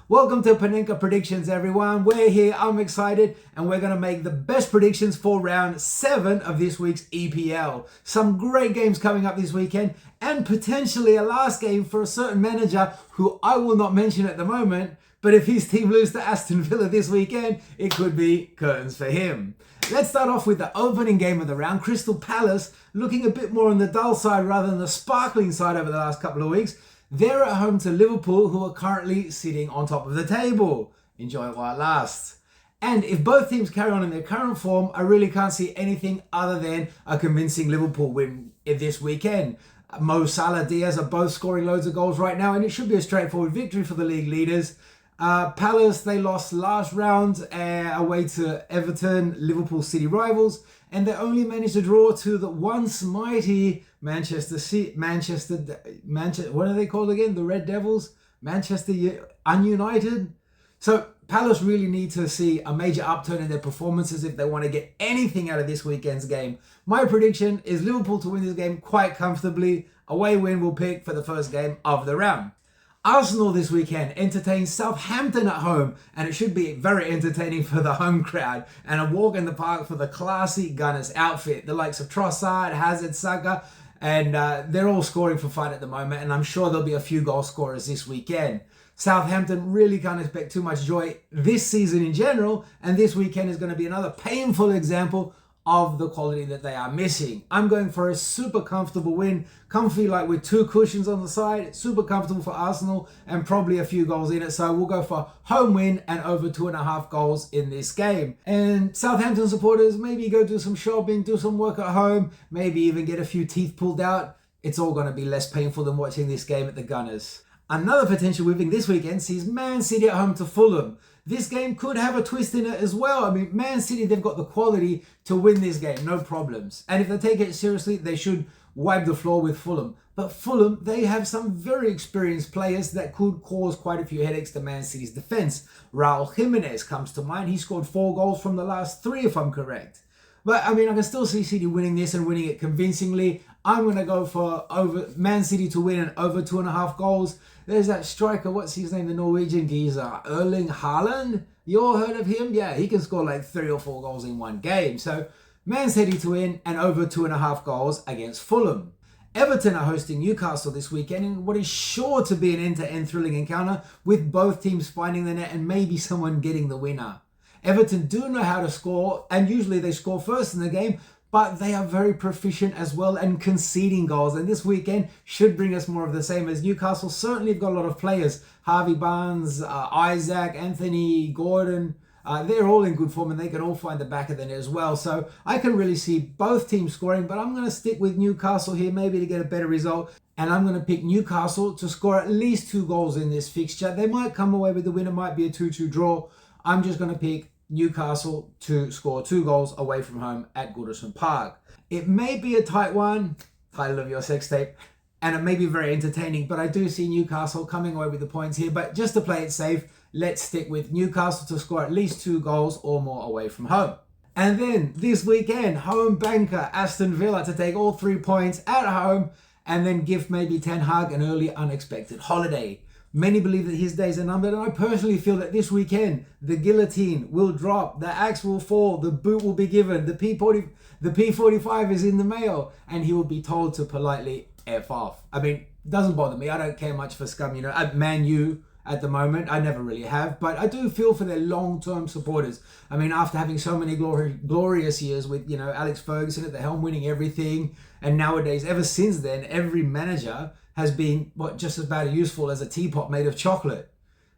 Welcome to Panenka Predictions, everyone. We're here, I'm excited, and we're going to make the best predictions for round 7 of this week's EPL. Some great games coming up this weekend, and potentially a last game for a certain manager who I will not mention at the moment, but if his team lose to Aston Villa this weekend, it could be curtains for him. Let's start off with the opening game of the round. Crystal Palace looking a bit more on the dull side rather than the sparkling side over the last couple of weeks. They're at home to Liverpool, who are currently sitting on top of the table. Enjoy it while it lasts. And if both teams carry on in their current form, I really can't see anything other than a convincing Liverpool win this weekend. Mo Salah, Diaz are both scoring loads of goals right now, and it should be a straightforward victory for the league leaders. Palace, they lost last round away to Everton, Liverpool City rivals, and they only managed to draw to the once mighty Manchester, what are they called again? The Red Devils? Manchester United? So Palace really need to see a major upturn in their performances if they want to get anything out of this weekend's game. My prediction is Liverpool to win this game quite comfortably. Away win will pick for the first game of the round. Arsenal this weekend entertains Southampton at home, and it should be very entertaining for the home crowd and a walk in the park for the classy Gunners outfit. The likes of Trossard, Hazard, Saka, and they're all scoring for fun at the moment, and I'm sure there'll be a few goal scorers this weekend. Southampton really can't expect too much joy this season in general, and this weekend is going to be another painful example of the quality that they are missing. I'm going for a super comfortable win, comfy like with 2 cushions on the side, super comfortable for Arsenal and probably a few goals in it. So we'll go for home win and over 2.5 goals in this game. And Southampton supporters, maybe go do some shopping, do some work at home, maybe even get a few teeth pulled out. It's all going to be less painful than watching this game at the Gunners. Another potential whipping this weekend sees Man City at home to Fulham. This game could have a twist in it as well. I mean, Man City, they've got the quality to win this game, no problems. And if they take it seriously, they should wipe the floor with Fulham. But Fulham, they have some very experienced players that could cause quite a few headaches to Man City's defense. Raul Jimenez comes to mind. He scored 4 goals from the last 3, if I'm correct. But I mean, I can still see City winning this and winning it convincingly. I'm going to go for Man City to win and over 2.5 goals. There's that striker, what's his name, the Norwegian geezer, Erling Haaland. You all heard of him? Yeah, he can score like 3 or 4 goals in one game. So Man City to win and over 2.5 goals against Fulham. Everton are hosting Newcastle this weekend in what is sure to be an end-to-end thrilling encounter with both teams finding the net and maybe someone getting the winner. Everton do know how to score, and usually they score first in the game, but they are very proficient as well and conceding goals. And this weekend should bring us more of the same, as Newcastle certainly have got a lot of players. Harvey Barnes, Isaac, Anthony, Gordon. They're all in good form and they can all find the back of the net as well. So I can really see both teams scoring, but I'm going to stick with Newcastle here, maybe to get a better result. And I'm going to pick Newcastle to score at least 2 goals in this fixture. They might come away with the win. It might be a 2-2 draw. I'm just going to pick Newcastle to score 2 goals away from home at Goodison Park. It may be a tight one, title of your sex tape, and it may be very entertaining, but I do see Newcastle coming away with the points here. But just to play it safe, let's stick with Newcastle to score at least 2 goals or more away from home. And then this weekend, home banker Aston Villa to take all 3 points at home and then give maybe Ten Hag an early unexpected holiday. Many believe that his days are numbered, and I personally feel that this weekend the guillotine will drop, the axe will fall, the boot will be given, the P45 is in the mail, and he will be told to politely F off. I mean, it doesn't bother me. I don't care much for scum, you know. At Man U at the moment, I never really have, but I do feel for their long-term supporters. I mean, after having so many glorious years with, you know, Alex Ferguson at the helm winning everything, and nowadays, ever since then, every manager has been just about useful as a teapot made of chocolate.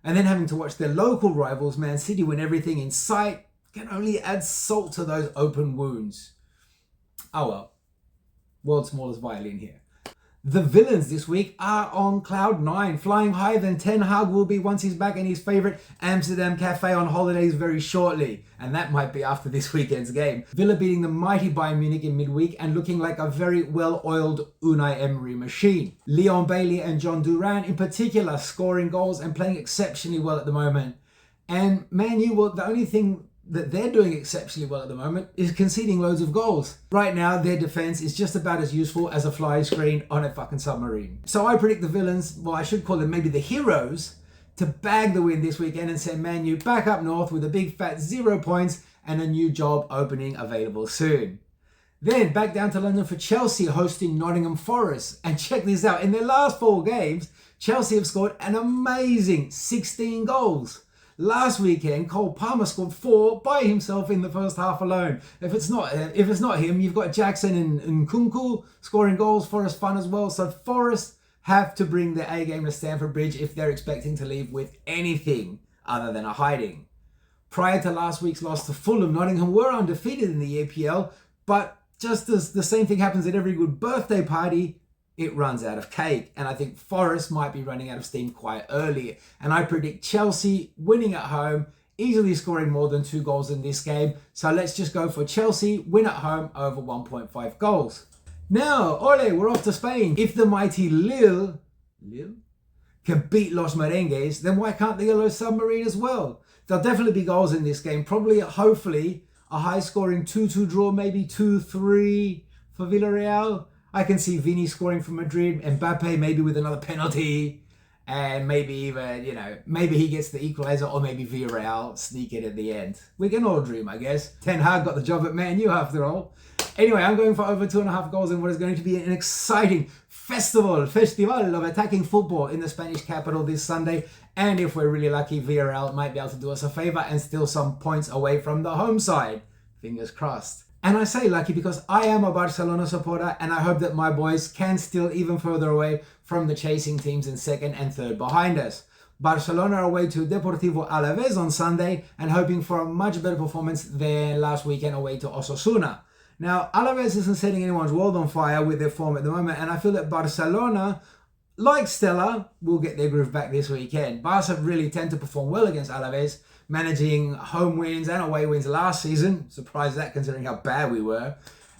And then having to watch their local rivals, Man City, win everything in sight can only add salt to those open wounds. Oh well, world's smallest violin here. The villains this week are on cloud 9, flying higher than Ten Hag will be once he's back in his favourite Amsterdam cafe on holidays very shortly. And that might be after this weekend's game. Villa beating the mighty Bayern Munich in midweek and looking like a very well-oiled Unai Emery machine. Leon Bailey and John Duran in particular scoring goals and playing exceptionally well at the moment. And Man U, well, the only thing that they're doing exceptionally well at the moment is conceding loads of goals. Right now, their defense is just about as useful as a fly screen on a fucking submarine. So I predict the villains, well, I should call them maybe the heroes, to bag the win this weekend and send Man U back up north with a big fat 0 points and a new job opening available soon. Then back down to London for Chelsea hosting Nottingham Forest. And check this out, in their last 4 games, Chelsea have scored an amazing 16 goals. Last weekend, Cole Palmer scored 4 by himself in the first half alone. If it's not him, you've got Jackson and Nkunku scoring goals. Forest fun as well. So Forest have to bring their A game to Stamford Bridge if they're expecting to leave with anything other than a hiding. Prior to last week's loss to Fulham, Nottingham were undefeated in the EPL, but just as the same thing happens at every good birthday party, it runs out of cake. And I think Forest might be running out of steam quite early. And I predict Chelsea winning at home, easily scoring more than 2 goals in this game. So let's just go for Chelsea win at home over 1.5 goals. Now, ole, we're off to Spain. If the mighty Lille can beat Los Merengues, then why can't the Yellow Submarine as well? There'll definitely be goals in this game. Probably, hopefully, a high-scoring 2-2 draw, maybe 2-3 for Villarreal. I can see Vini scoring for Madrid, Mbappe maybe with another penalty, and maybe even, maybe he gets the equaliser, or maybe Villarreal sneak it at the end. We can all dream, I guess. Ten Hag got the job at Man U after all. Anyway, I'm going for over 2.5 goals in what is going to be an exciting festival of attacking football in the Spanish capital this Sunday. And if we're really lucky, Villarreal might be able to do us a favour and steal some points away from the home side. Fingers crossed. And I say lucky because I am a Barcelona supporter, and I hope that my boys can steal even further away from the chasing teams in second and third behind us. Barcelona are away to Deportivo Alavés on Sunday and hoping for a much better performance than last weekend away to Osasuna. Now, Alavés isn't setting anyone's world on fire with their form at the moment, and I feel that Barcelona, like Stella, will get their groove back this weekend. Barca really tend to perform well against Alavés, managing home wins and away wins last season. Surprised that considering how bad we were.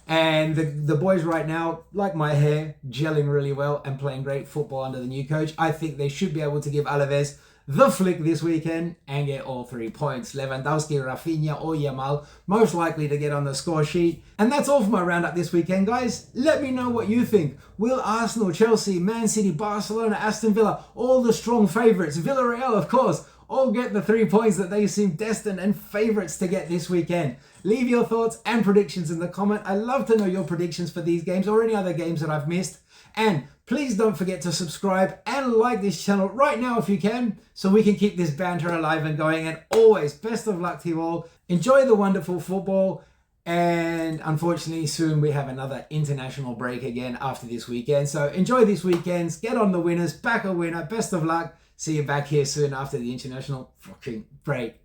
And the boys right now, like my hair, gelling really well and playing great football under the new coach. I think they should be able to give Alavés the flick this weekend and get all 3 points. Lewandowski, Rafinha or Yamal most likely to get on the score sheet. And that's all for my roundup this weekend, guys. Let me know what you think. Will Arsenal, Chelsea, Man City, Barcelona, Aston Villa, all the strong favourites, Villarreal of course, all get the 3 points that they seem destined and favourites to get this weekend? Leave your thoughts and predictions in the comment. I love to know your predictions for these games or any other games that I've missed. And please don't forget to subscribe and like this channel right now if you can, so we can keep this banter alive and going. And always, best of luck to you all. Enjoy the wonderful football. And unfortunately, soon we have another international break again after this weekend. So enjoy these weekends. Get on the winners. Back a winner. Best of luck. See you back here soon after the international fucking break.